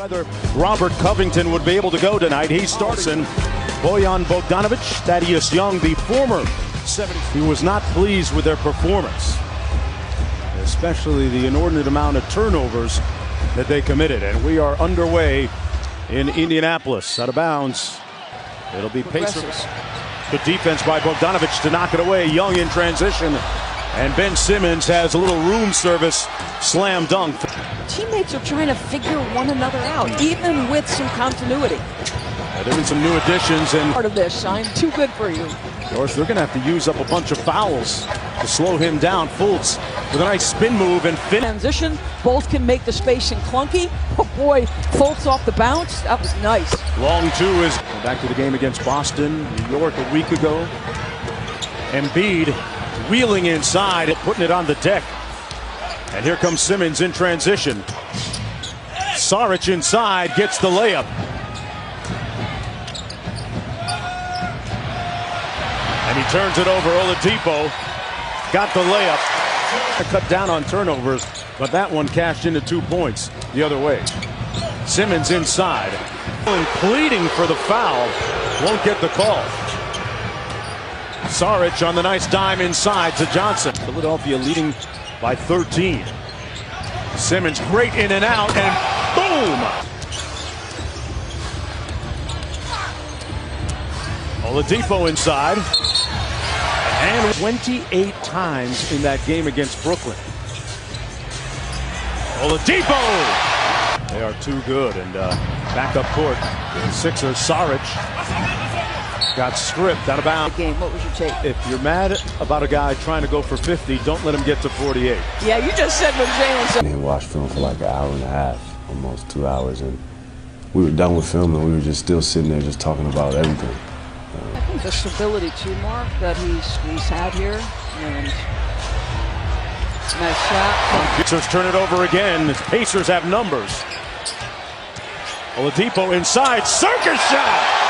whether Robert Covington would be able to go tonight. He starts in Bojan Bogdanovic, Thaddeus Young, the former 70. He was not pleased with their performance, especially the inordinate amount of turnovers that they committed. And we are underway in Indianapolis. Out of bounds. It'll be Pacers. Good defense by Bogdanovic to knock it away. Young in transition. And Ben Simmons has a little room service slam dunk. Teammates are trying to figure one another out, even with some continuity. There have been some new additions. And part of this, I'm too good for you. Of course, they're going to have to use up a bunch of fouls to slow him down. Fultz with a nice spin move and transition. Both can make the spacing clunky. Oh boy, Fultz off the bounce. That was nice. Long two is back to the game against Boston, New York a week ago. Embiid wheeling inside, putting it on the deck. And here comes Simmons in transition. Saric inside, gets the layup. And he turns it over. Oladipo got the layup. Cut down on turnovers, but that one cashed into 2 points the other way. Simmons inside. Pleading for the foul. Won't get the call. Saric on the nice dime inside to Johnson. Philadelphia leading by 13. Simmons great in and out, and boom! Oladipo inside. And 28 times in that game against Brooklyn. Oladipo! They are too good. And back up court. The Sixers, Saric got stripped out of bounds. Game. What was your take? If you're mad about a guy trying to go for 50, don't let him get to 48. Yeah, you just said what Jalen said. And watched film for like an hour and a half, almost 2 hours. And we were done with film and we were just still sitting there just talking about everything. I think the stability too, Mark, that he's had here. And nice shot. Pacers turn it over again. The Pacers have numbers. Oladipo inside, circus shot!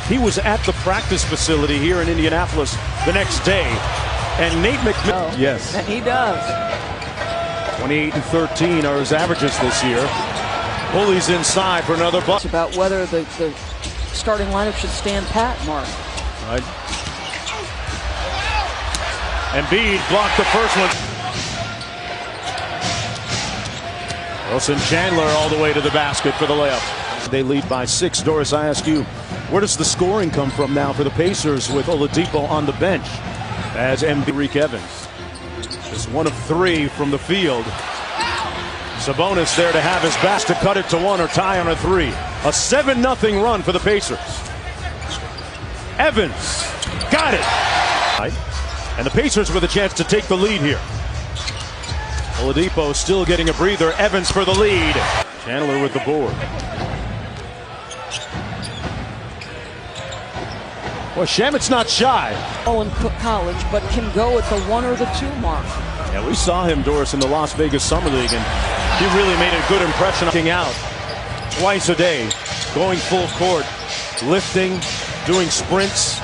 He was at the practice facility here in Indianapolis the next day. And Nate McMillan, yes. And he does. 28 and 13 are his averages this year. Bullies inside for another buck. It's about whether the starting lineup should stand pat, Mark. Right. Embiid blocked the first one. Wilson Chandler all the way to the basket for the layup. They lead by 6. Doris, I ask you, where does the scoring come from now for the Pacers with Oladipo on the bench as Embiid Evans is 1 of 3 from the field. Sabonis there to have his best to cut it to 1 or tie on a 3. A 7-0 run for the Pacers. Evans got it. And the Pacers with a chance to take the lead here. Oladipo still getting a breather. Evans for the lead. Chandler with the board. Well, Shamit's not shy. Oh, in college, but can go at the 1 or the 2 mark. Yeah, we saw him, Doris, in the Las Vegas Summer League, and he really made a good impression. Looking out twice a day, going full court, lifting, doing sprints,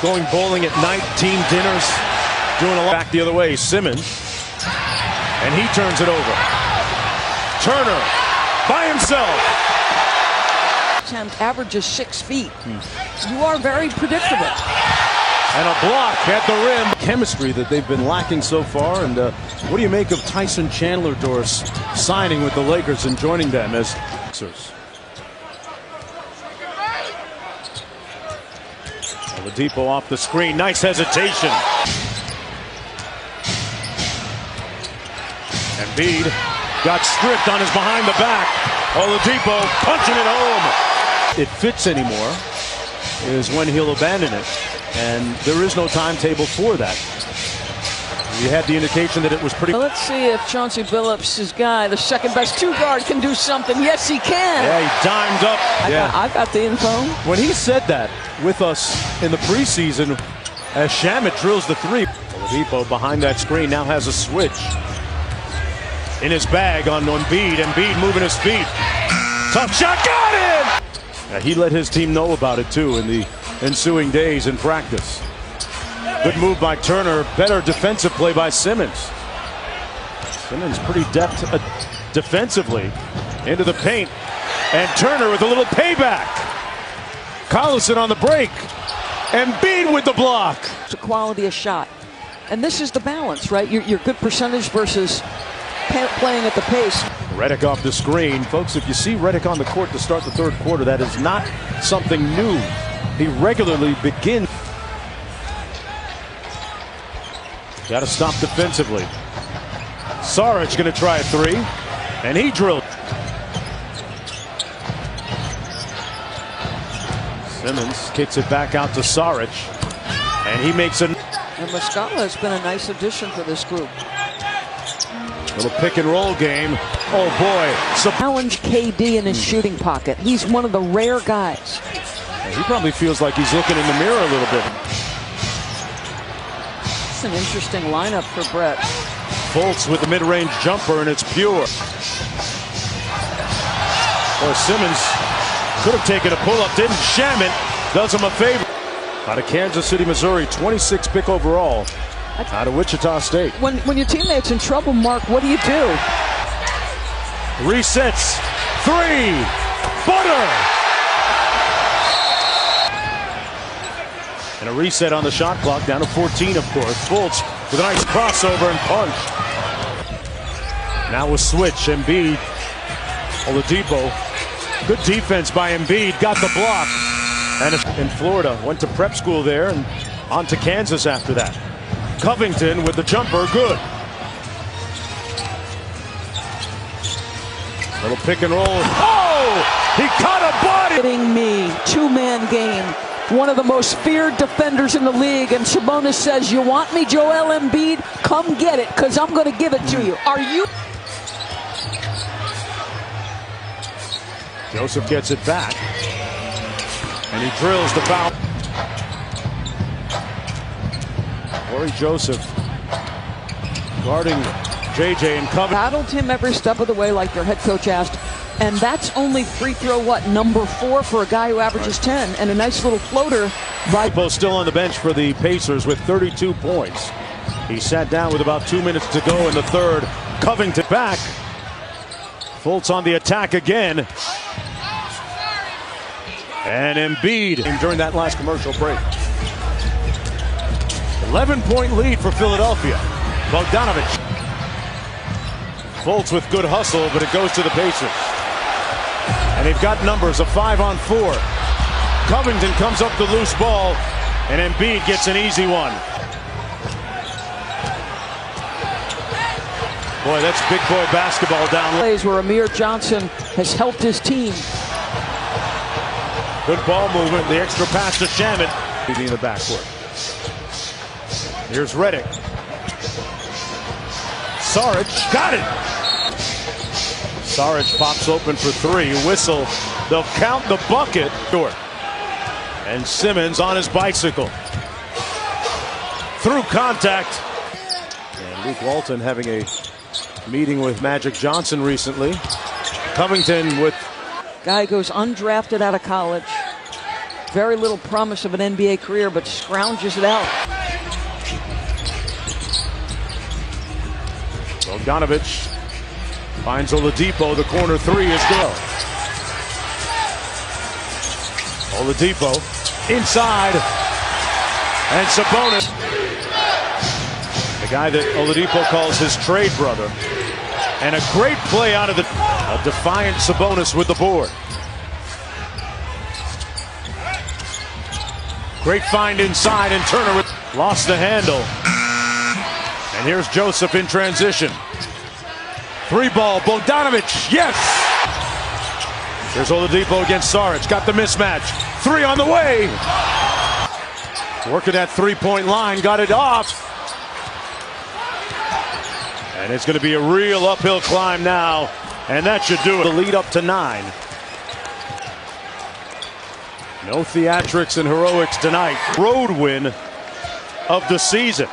going bowling at night, team dinners, doing a lot. Back the other way, Simmons, and he turns it over. Turner by himself. Averages 6 feet. You are very predictable. And a block at the rim. Chemistry that they've been lacking so far. And what do you make of Tyson Chandler, Doris, signing with the Lakers and joining them as Sixers? Oladipo off the screen. Nice hesitation. Embiid got stripped on his behind the back. Oladipo punching it home. It fits anymore is when he'll abandon it. And there is no timetable for that. You had the indication that it was pretty. Well, let's see if Chauncey Billups' guy, the second best 2 guard, can do something. Yes, he can. Yeah, he dimed up. I got the info. When he said that with us in the preseason, as Shamet drills the 3. Oladipo behind that screen now has a switch in his bag on Embiid. Embiid moving his feet. Tough shot, got it! He let his team know about it too in the ensuing days in practice. Good move by Turner. Better defensive play by Simmons. Simmons pretty deft defensively into the paint. And Turner with a little payback. Collison on the break. Embiid with the block. It's a quality of shot. And this is the balance, right? Your good percentage versus playing at the pace. Redick off the screen. Folks, if you see Redick on the court to start the third quarter, that is not something new. He regularly begins. Got to stop defensively. Saric going to try a three, and he drilled. Simmons kicks it back out to Saric, and he makes a... And Muscala has been a nice addition for this group. Little pick and roll game. Oh boy. Challenge KD in his shooting pocket. He's one of the rare guys. He probably feels like he's looking in the mirror a little bit. It's an interesting lineup for Brett. Fultz with the mid-range jumper, and it's pure. Boy, Simmons could have taken a pull-up, didn't. Shaman does him a favor. Out of Kansas City, Missouri, 26 pick overall. Out of Wichita State. When your teammate's in trouble, Mark, what do you do? Resets. Three. Butter. And a reset on the shot clock, down to 14, of course. Fultz with a nice crossover and punch. Now a switch. Embiid. Oladipo. Good defense by Embiid. Got the block. And in Florida, went to prep school there and on to Kansas after that. Covington with the jumper, good. Little pick and roll. Oh! He caught a body! Hitting me, two-man game. One of the most feared defenders in the league, and Sabonis says, "You want me, Joel Embiid? Come get it, because I'm going to give it to you." Are you? Joseph gets it back. And he drills the foul. Corey Joseph guarding JJ and Covington. Battled him every step of the way like their head coach asked. And that's only free throw, what, number 4 for a guy who averages 10. And a nice little floater. Oladipo still on the bench for the Pacers with 32 points. He sat down with about 2 minutes to go in the third. Covington back. Fultz on the attack again. And Embiid during that last commercial break. 11-point lead for Philadelphia. Bogdanovich. Fultz with good hustle, but it goes to the Pacers. And they've got numbers, a 5-on-4. Covington comes up the loose ball, and Embiid gets an easy one. Boy, that's big boy basketball down. Plays where Amir Johnson has helped his team. Good ball movement, the extra pass to Shaman. In the backcourt. Here's Redick. Saric, got it! Saric pops open for three, whistle. They'll count the bucket. And Simmons on his bicycle. Through contact. And Luke Walton having a meeting with Magic Johnson recently. Covington with... Guy goes undrafted out of college. Very little promise of an NBA career, but scrounges it out. Bogdanovich finds Oladipo. The corner three is good. Oladipo inside. And Sabonis. The guy that Oladipo calls his trade brother. And a great play out of a defiant Sabonis with the board. Great find inside, and Turner lost the handle. And here's Joseph in transition. Three ball, Bogdanovich, yes! Here's Oladipo against Saric, got the mismatch. Three on the way! Working that three-point line, got it off. And it's going to be a real uphill climb now, and that should do it. The lead up to 9. No theatrics and heroics tonight. Road win of the season.